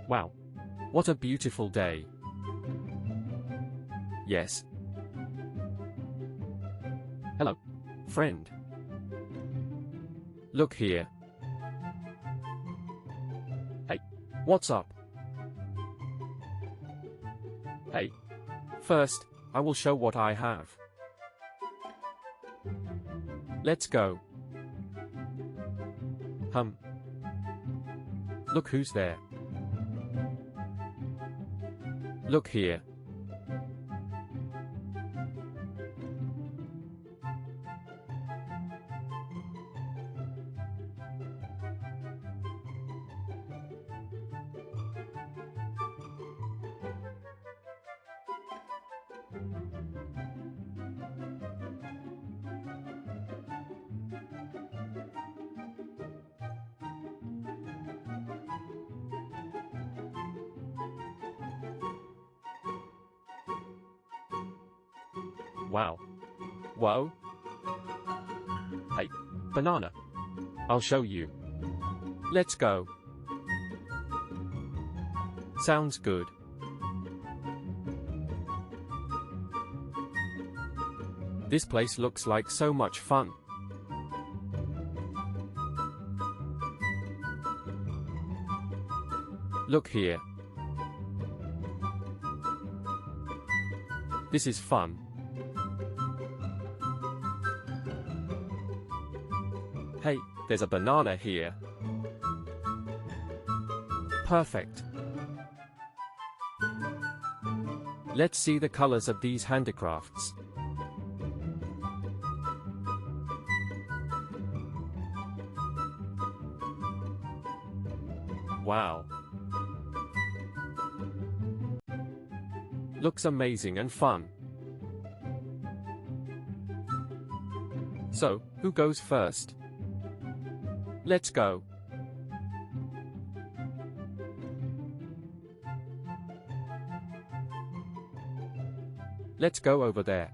Wow. What a beautiful day. Yes. Hello, friend. Look here. Hey, what's up? Hey. First, I will show what I have. Let's go. Look who's there. Look here. Wow. Whoa. Hey, banana. I'll show you. Let's go. Sounds good. This place looks like so much fun. Look here. This is fun. Hey, there's a banana here. Perfect. Let's see the colors of these handicrafts. Wow. Looks amazing and fun. So, who goes first? Let's go. Let's go over there.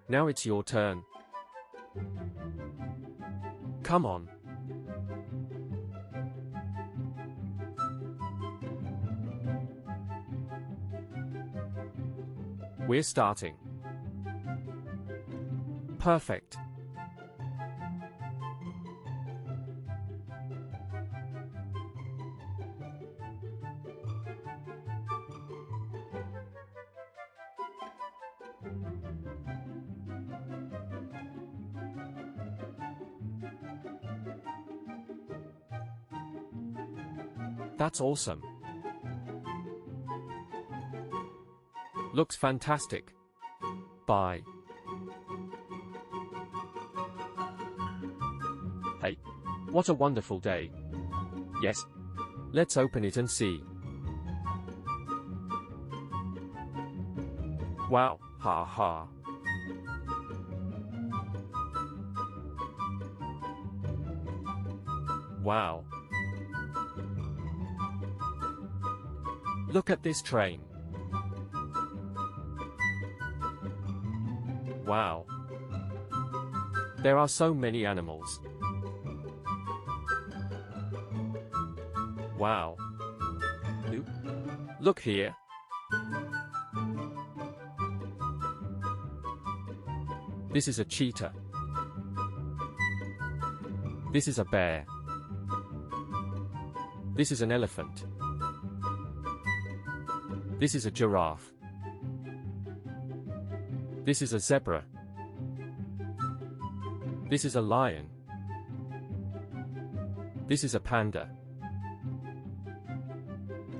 Now it's your turn. Come on. We're starting. Perfect. That's awesome. Looks fantastic. Bye. Hey, what a wonderful day. Yes. Let's open it and see. Wow, ha ha. Wow. Look at this train. Wow. There are so many animals. Wow. Look here. This is a cheetah. This is a bear. This is an elephant. This is a giraffe. This is a zebra. This is a lion. This is a panda.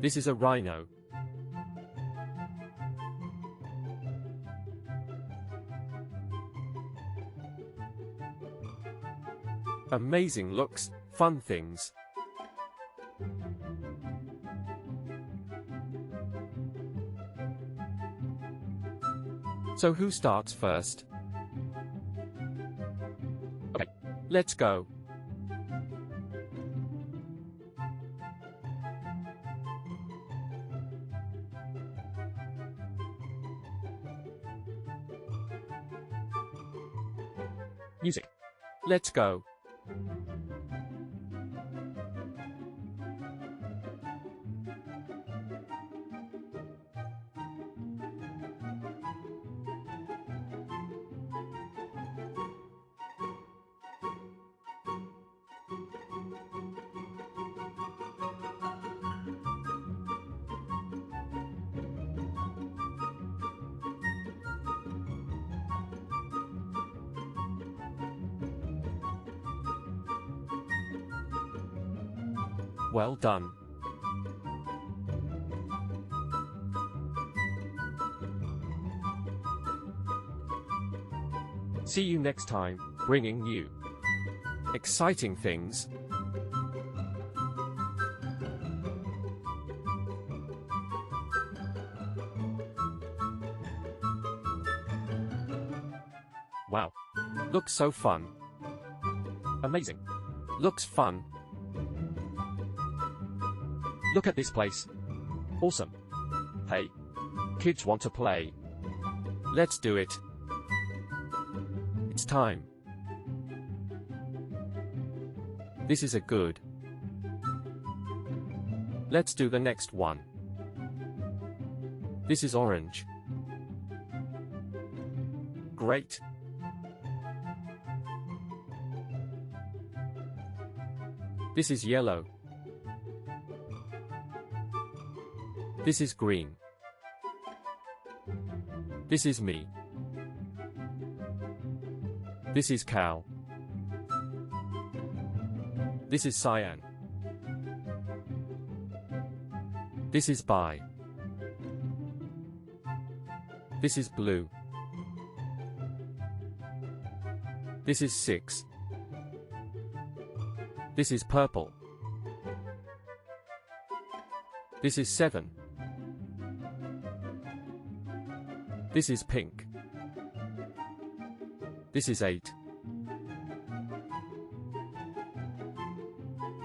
This is a rhino. Amazing looks, fun things. So who starts first? Okay, let's go. Music. Let's go. Well done. See you next time, bringing you exciting things. Wow. Looks so fun. Amazing. Looks fun. Look at this place. Awesome. Hey. Kids want to play. Let's do it. It's time. This is a good. Let's do the next one. This is orange. Great. This is yellow. This is green. This is me. This is cow. This is cyan. This is bi. This is blue. This is 6. This is purple. This is 7. This is pink. This is 8.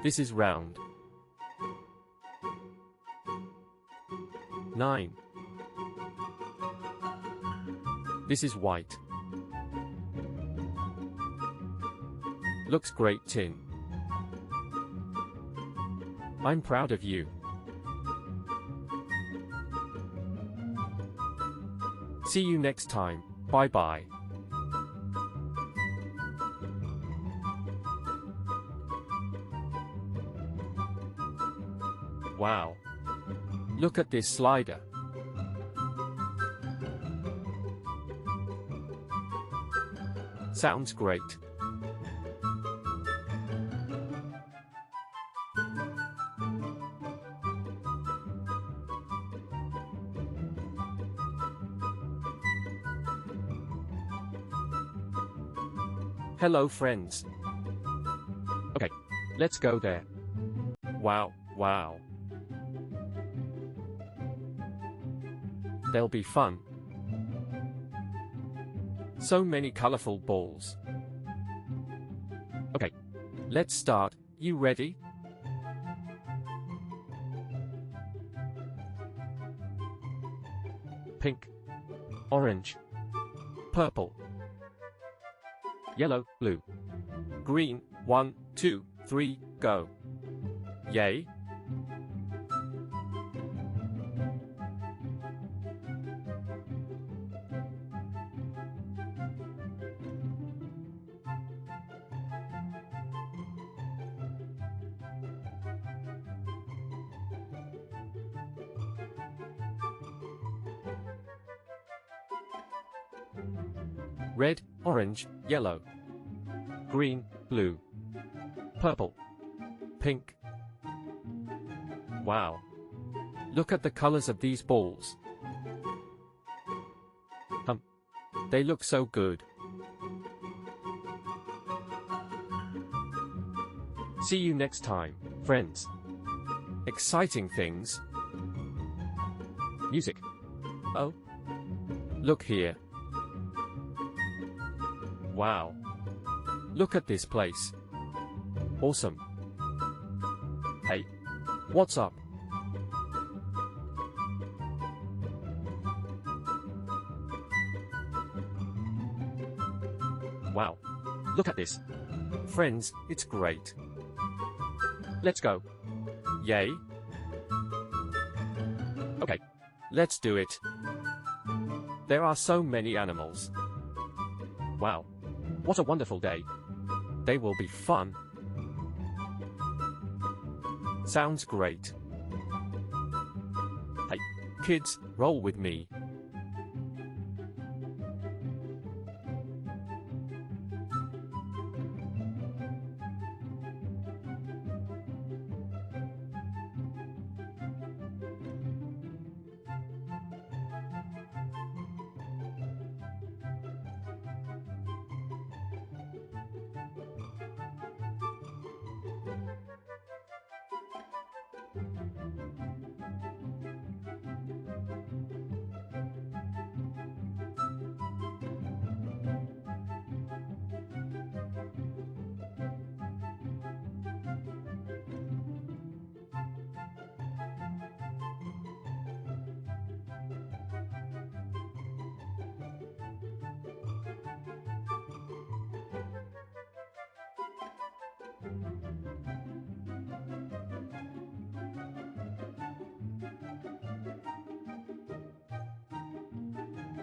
This is round. 9. This is white. Looks great, Tin. I'm proud of you. See you next time. Bye-bye. Wow. Look at this slider. Sounds great. Hello, friends. Okay, let's go there. Wow, wow. They'll be fun. So many colorful balls. Okay, let's start. You ready? Pink, orange, purple, yellow, blue, green. 1, 2, 3, go. Yay! Red, orange, yellow, green, blue, purple, pink. Wow. Look at the colors of these balls. They look so good. See you next time, friends. Exciting things. Music. Oh. Look here. Wow. Look at this place. Awesome. Hey. What's up? Wow. Look at this. Friends, it's great. Let's go. Yay. Okay. Let's do it. There are so many animals. Wow. What a wonderful day. They will be fun. Sounds great. Hey, kids, roll with me.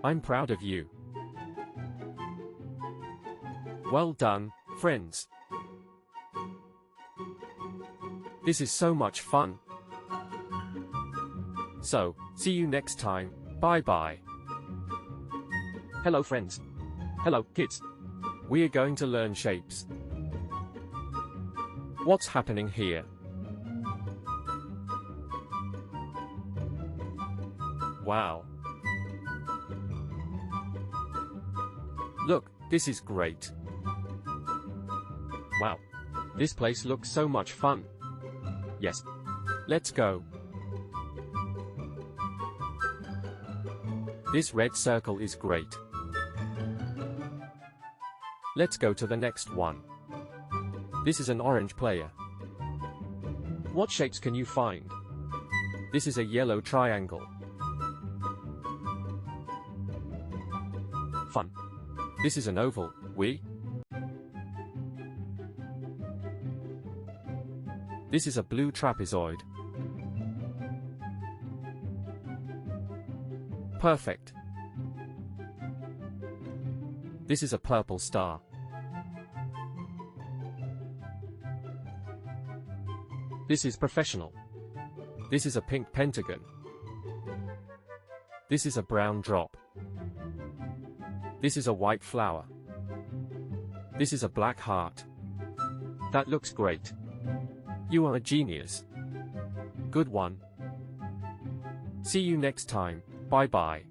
I'm proud of you. Well done, friends. This is so much fun. So, see you next time. Bye bye. Hello friends. Hello, kids. We are going to learn shapes. What's happening here? Wow. Look, this is great. Wow. This place looks so much fun. Yes. Let's go. This red circle is great. Let's go to the next one. This is an orange player. What shapes can you find? This is a yellow triangle. Fun. This is an oval. This is a blue trapezoid. Perfect. This is a purple star. This is professional. This is a pink pentagon. This is a brown drop. This is a white flower. This is a black heart. That looks great. You are a genius. Good one. See you next time. Bye bye.